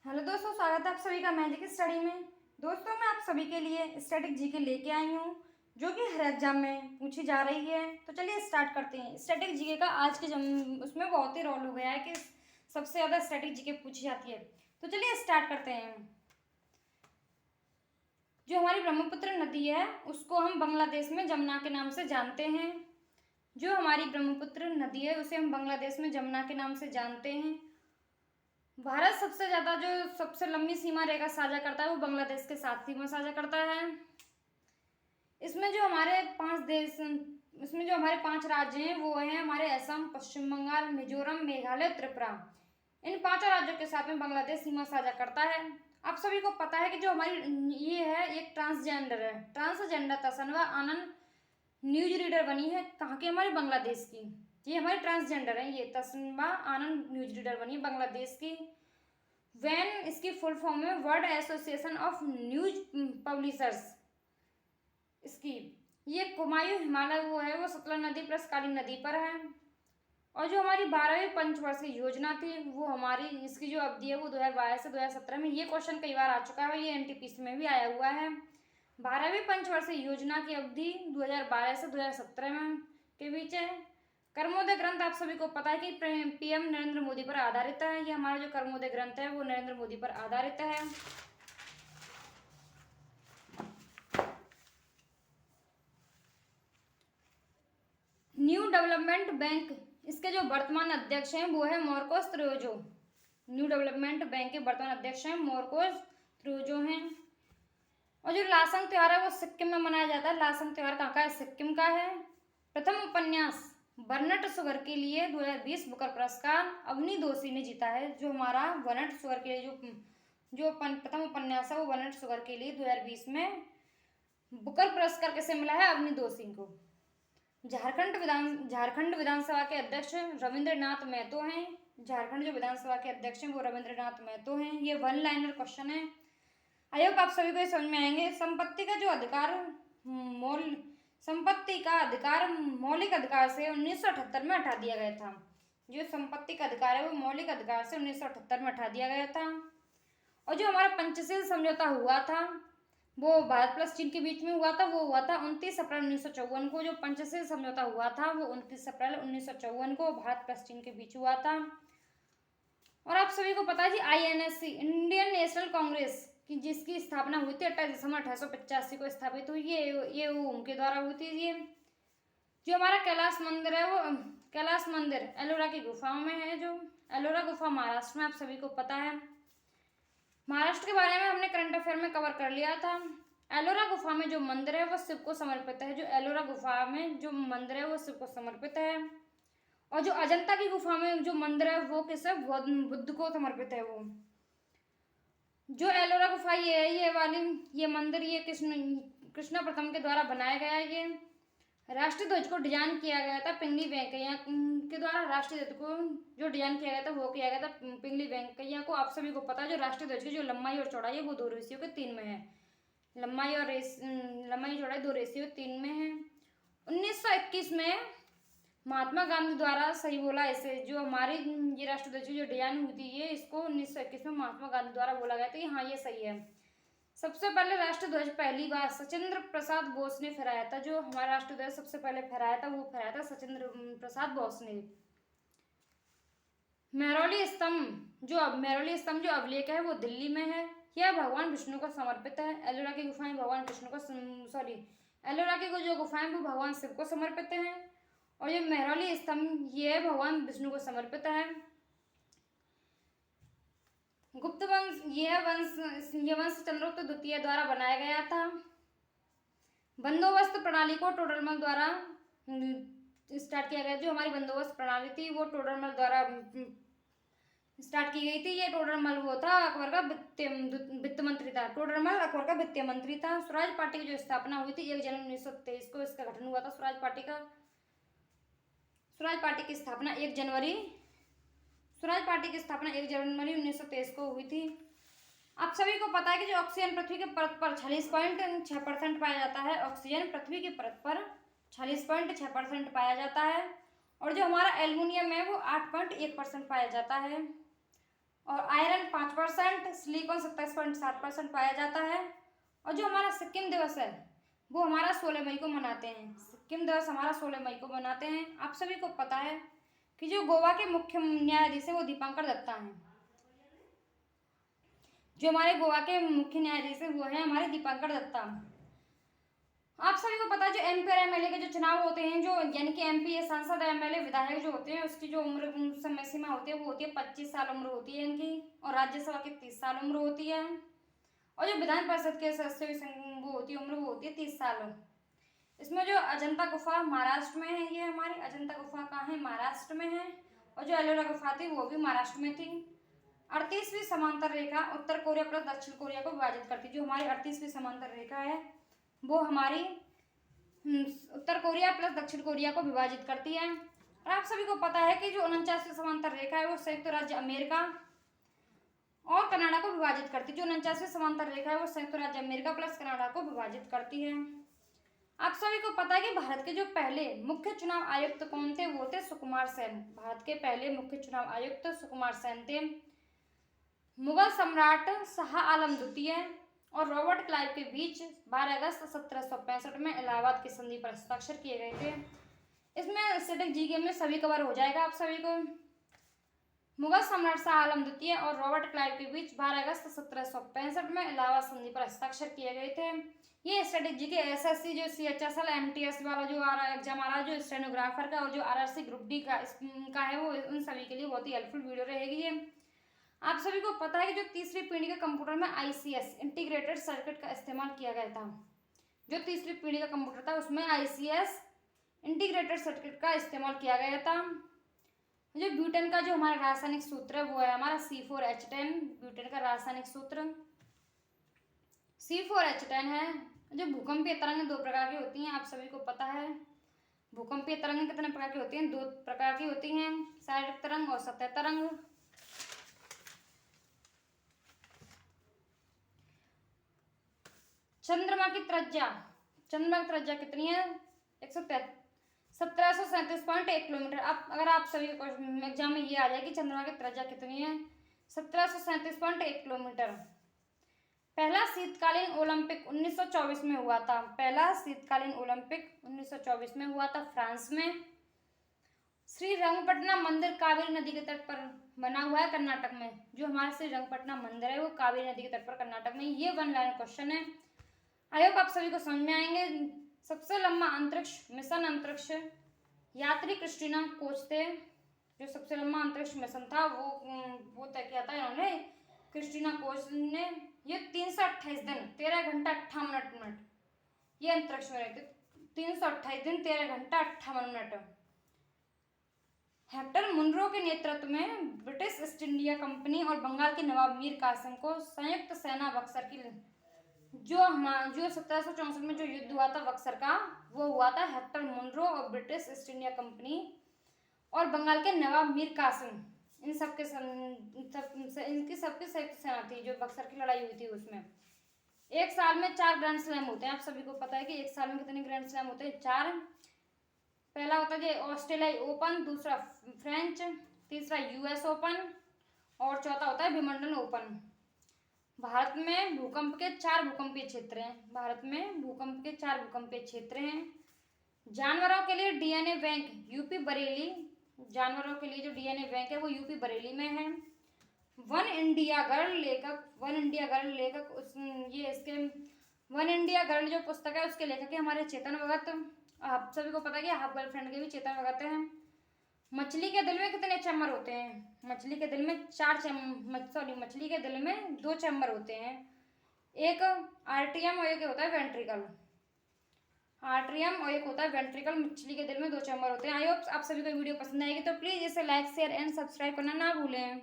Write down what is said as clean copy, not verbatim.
Hello दोस्तों, स्वागत है आप सभी का मैजिक स्टडी में। दोस्तों, मैं आप सभी के लिए स्टैटिक जीके लेके आई हूँ जो कि हर एग्जाम में पूछी जा रही है। तो चलिए स्टार्ट करते हैं। स्टैटिक जीके का आज के उसमें बहुत ही रोल हो गया है कि सबसे ज़्यादा स्टैटिक जीके पूछी जाती है। तो चलिए स्टार्ट करते हैं। जो हमारी ब्रह्मपुत्र नदी है उसको हम बांग्लादेश में जमुना के नाम से जानते हैं। जो हमारी ब्रह्मपुत्र नदी है उसे हम बांग्लादेश में जमुना के नाम से जानते हैं। भारत सबसे ज़्यादा जो सबसे लंबी सीमा रेखा साझा करता है वो बांग्लादेश के साथ सीमा साझा करता है। इसमें जो हमारे पांच राज्य हैं वो हैं हमारे असम, पश्चिम बंगाल, मिजोरम, मेघालय, त्रिपुरा। इन पांचों राज्यों के साथ में बांग्लादेश सीमा साझा करता है। आप सभी को पता है कि जो हमारी ये है एक ट्रांसजेंडर है। ट्रांसजेंडर तसनवा आनंद न्यूज रीडर बनी है कहाँ की? हमारी बांग्लादेश की। ये हमारे ट्रांसजेंडर है। ये तस्नबा आनंद न्यूज रीडर बनी है बांग्लादेश की। वैन इसकी फुल फॉर्म है world association of news publishers. इसकी ये कुमायूं हिमालय वो है वो सतलज नदी प्लस काली नदी पर है। और जो हमारी 12वीं पंचवार्षिक योजना थी वो हमारी इसकी जो अवधि है वो 2012 से 2017 में। ये क्वेश्चन कई बार आ चुका है, ये एनटीपीसी में भी आया हुआ है। 12वीं पंचवार्षिक योजना की अवधि 2012 से 2017 में के बीच है। कर्मोदय ग्रंथ आप सभी को पता है कि पीएम नरेंद्र मोदी पर आधारित है। ये हमारा जो कर्मोदय ग्रंथ है वो नरेंद्र मोदी पर आधारित है। न्यू डेवलपमेंट बैंक इसके जो वर्तमान अध्यक्ष हैं वो है मार्कोस त्रियोजो। न्यू डेवलपमेंट बैंक के वर्तमान अध्यक्ष हैं मार्कोस त्रियोजो हैं। और जो लासंग त्योहार है वो सिक्किम में मनाया जाता है। लासंग त्योहार कहाँ का है? सिक्किम का है। प्रथम उपन्यास बर्नट शुगर के लिए 2020 बुकर पुरस्कार अवनी दोषी ने जीता है। जो हमारा बर्नट शुगर के लिए जो प्रथम उपन्यास है वो बर्नट शुगर के लिए 2020 में बुकर पुरस्कार किसे मिला है? अवनी दोषी को। झारखंड विधानसभा के अध्यक्ष रविंद्रनाथ महतो हैं। झारखंड जो विधानसभा के अध्यक्ष हैं वो रविंद्रनाथ महतो हैं। ये वन लाइनर क्वेश्चन है। आई होप आप सभी को ये समझ में आएंगे। संपत्ति का अधिकार मौलिक अधिकार से 1978 में हटा दिया गया था। जो संपत्ति का अधिकार है वो मौलिक अधिकार से 1978 में हटा दिया गया था। और जो हमारा पंचशील समझौता हुआ था वो भारत प्लस चीन के बीच में हुआ था। वो हुआ था 29 अप्रैल 1954 को। जो पंचशील समझौता हुआ था वो 29 अप्रैल 1954 को भारत प्लस चीन के बीच हुआ था। और आप सभी को पता है जी INSC इंडियन नेशनल कांग्रेस की जिसकी स्थापना हुई थी 28 दिसंबर 1885 को स्थापित हुई। ये उनके द्वारा हुई थी। ये जो हमारा कैलाश मंदिर है वो कैलाश मंदिर एलोरा की गुफाओं में है। जो एलोरा गुफा महाराष्ट्र में आप सभी को पता है। महाराष्ट्र के बारे में हमने करंट अफेयर में कवर कर लिया था। एलोरा गुफा में जो मंदिर है वो शिव को समर्पित है। जो एलोरा गुफा में जो मंदिर है वो शिव को समर्पित है। और जो अजंता की गुफा में जो मंदिर है वो किसे? बुद्ध को समर्पित है। वो जो एलोरा गुफा ये मंदिर ये कृष्ण प्रथम के द्वारा बनाया गया है। ये राष्ट्रीय ध्वज को डिजाइन किया गया था पिंगली वेंकैया के द्वारा। राष्ट्रीय ध्वज को जो डिजाइन किया गया था वो किया गया था पिंगली वेंकैया को। आप सभी को पता है जो राष्ट्रीय ध्वज की जो लंबाई और चौड़ाई है वो 2 रेशियो के 3 में है। लंबाई चौड़ाई 2 रेशियो 3 में है। 1921 में महात्मा गांधी द्वारा, सही बोला इसे, जो हमारी ये राष्ट्रीय ध्वज की जो डिजाइन हुई थी ये इसको 1921 में महात्मा गांधी द्वारा बोला गया था। हाँ, ये सही है। सबसे पहले राष्ट्रीय ध्वज पहली बार सचिंद्र प्रसाद बोस ने फहराया था। जो हमारा राष्ट्रीय ध्वज सबसे पहले फहराया था वो फहराया था सचिंद्र प्रसाद बोस ने। मेहरौली स्तंभ जो अभिलेख है वो दिल्ली में है। यह भगवान विष्णु को समर्पित है। एलोरा की गुफाएं भगवान विष्णु को एलोरा की जो गुफाएं वो भगवान शिव को समर्पित हैं। और ये मेहरौली स्तंभ ये भगवान विष्णु को समर्पित है। गुप्त वंश ये वंश चंद्रगुप्त द्वितीय द्वारा बनाया गया था। बंदोबस्त प्रणाली को टोडरमल द्वारा स्टार्ट किया गया। जो हमारी बंदोबस्त प्रणाली थी वो टोडरमल द्वारा स्टार्ट की गई थी। ये टोडरमल वो था अकबर का वित्त मंत्री था। टोडरमल अकबर का वित्तीय मंत्री था। स्वराज पार्टी की जो स्थापना हुई थी 1 जनवरी 1923 को इसका गठन हुआ था। स्वराज पार्टी की स्थापना 1 जनवरी 1923 को हुई थी। आप सभी को पता है कि जो ऑक्सीजन पृथ्वी के परत पर 46.6% पाया जाता है। ऑक्सीजन पृथ्वी की परत पर 46.6% पाया जाता है। और जो हमारा एल्युमिनियम है वो 8.1% पाया जाता है। और आयरन 5%, सिलिकॉन 27.7% पाया जाता है। और जो हमारा सिक्किम दिवस है वो हमारा 16 मई को मनाते हैं। सिक्किम दिवस हमारा 16 मई को मनाते हैं। आप सभी को पता है कि जो गोवा के मुख्य न्यायाधीश है वो दीपांकर दत्ता हैं। जो हमारे गोवा के मुख्य न्यायाधीश है वो है हमारे दीपांकर दत्ता। आप सभी को पता है जो एमपी और एमएलए के जो चुनाव होते हैं, जो यानी कि एमपी सांसद एमएलए विधायक जो होते हैं उसकी जो उम्र समय सीमा होती है वो होती है 25 साल उम्र होती है इनकी। और राज्यसभा की 30 साल उम्र होती है। और जो विधान परिषद के सदस्य वो होती है उम्र वो होती है 30 साल। इसमें जो अजंता गुफा महाराष्ट्र में है, ये हमारी अजंता गुफा कहाँ है, महाराष्ट्र में है। और जो एलोरा गुफा थी वो भी महाराष्ट्र में थी। 38वीं समांतर रेखा उत्तर कोरिया प्लस दक्षिण कोरिया को विभाजित करती है। जो हमारी 38वीं समांतर रेखा है वो हमारी उत्तर कोरिया प्लस दक्षिण कोरिया को विभाजित करती है। और आप सभी को पता है कि जो 49वीं समांतर रेखा है वो संयुक्त राज्य अमेरिका और कनाडा को विभाजित करती है। जो 49वीं समांतर रेखा है वो संयुक्त राज्य अमेरिका प्लस कनाडा को विभाजित करती है। आप सभी को पता है कि भारत के जो पहले मुख्य चुनाव आयुक्त कौन थे, वो थे सुकुमार सेन। भारत के पहले मुख्य चुनाव आयुक्त सुकुमार सेन थे। मुगल सम्राट शाह आलम द्वितीय और रॉबर्ट क्लाइव के बीच 12 अगस्त 1765 में इलाहाबाद की संधि पर हस्ताक्षर किए गए थे। इसमें स्टैटिक जीके में सभी कवर हो जाएगा आप सभी को। मुगल सम्राट शाह आलम द्वितीय और रॉबर्ट क्लाइव के बीच 12 अगस्त 1765 में इलाहाबाद संधि पर हस्ताक्षर किए गए थे। ये स्टैटिक जीके एसएससी जो सीएचएसएल एमटीएस वाला जो एग्जाम आ रहा है, जो स्टेनोग्राफर का और जो आरआरसी ग्रुप डी का है, वो उन सभी के लिए बहुत ही हेल्पफुल वीडियो रहेगी ये। आप सभी को पता है कि जो तीसरी पीढ़ी के कंप्यूटर में आईसीएस इंटीग्रेटेड सर्किट का इस्तेमाल किया गया था। जो तीसरी पीढ़ी का कंप्यूटर था उसमें आईसीएस इंटीग्रेटेड सर्किट का इस्तेमाल किया गया था। जो ब्यूटेन का जो हमारा रासायनिक सूत्र है वो है हमारा C4H10। ब्यूटेन का रासायनिक सूत्र C4H10 है। जो भूकंपीय तरंगें 2 प्रकार की होती हैं, आप सभी को पता है। भूकंपीय तरंगें कितने प्रकार की होती हैं, 2 प्रकार की होती हैं, शारीरिक तरंग और सतह तरंग। चंद्रमा की त्रिज्या कितनी है, 1737.1 किलोमीटर। अब अगर आप सभी एग्जाम में ये आ जाए कि चंद्रमा की त्रिज्या कितनी है, 1737.1 किलोमीटर। पहला शीतकालीन ओलंपिक 1924 में हुआ था। पहला शीतकालीन ओलंपिक 1924 में हुआ था फ्रांस में। श्री रंगपटना मंदिर कावेरी नदी के तट पर बना हुआ है कर्नाटक में। जो हमारा श्री रंगपटना मंदिर है वो कावेरी नदी के तट पर कर्नाटक में। ये 1 लाइन क्वेश्चन है। आई होप आप सभी को समझ में आएंगे। सबसे लंबा अंतरिक्ष मिशन अंतरिक्ष यात्री क्रिस्टीना कोच थे। जो सबसे लंबा अंतरिक्ष मिशन था वो तय किया था इन्होंने, क्रिस्टीना कोच ने। ये 328 दिन 13 घंटा 58 मिनट ये अंतरिक्ष में रहते। 328 दिन 13 घंटा 58 मिनट। हेक्टर मुनरो के नेतृत्व में ब्रिटिश ईस्ट इंडिया कंपनी और बंगाल के नवाब मीर कासिम को संयुक्त सेना बक्सर की जो 1764 में जो युद्ध हुआ था बक्सर का, वो हुआ था हेक्टर मुनरो और ब्रिटिश ईस्ट इंडिया कंपनी और बंगाल के नवाब मीर कासिम। इनकी सबकी संयुक्त सेना थी जो बक्सर की लड़ाई हुई थी उसमें। एक साल में 4 ग्रैंड स्लैम होते हैं। आप सभी को पता है कि एक साल में कितने ग्रैंड स्लैम होते हैं, 4। पहला होता है ऑस्ट्रेलियाई ओपन, दूसरा फ्रेंच, तीसरा यूएस ओपन और चौथा होता है विंबलडन ओपन। भारत में भूकंप के 4 भूकंपीय क्षेत्र हैं। भारत में भूकंप के 4 भूकंपीय क्षेत्र हैं। जानवरों के लिए डीएनए बैंक यूपी बरेली। जानवरों के लिए जो डीएनए बैंक है वो यूपी बरेली में है। वन इंडिया गर्ल लेखक ये इसके वन इंडिया गर्ल जो पुस्तक है उसके लेखक है हमारे चेतन भगत। आप सभी को पता है कि हाफ गर्लफ्रेंड के भी चेतन भगत हैं। मछली के दिल में कितने चैम्बर होते हैं, मछली के दिल में 4 चैम्बर, मछली के दिल में 2 चैम्बर होते हैं। एक आर्ट्रियम और एक होता है वेंट्रिकल। आर्ट्रियम और एक होता है वेंट्रिकल। मछली के दिल में 2 चैम्बर होते हैं। आई होप आप सभी को वीडियो पसंद आएगी तो प्लीज इसे लाइक शेयर एंड सब्सक्राइब करना ना भूलें।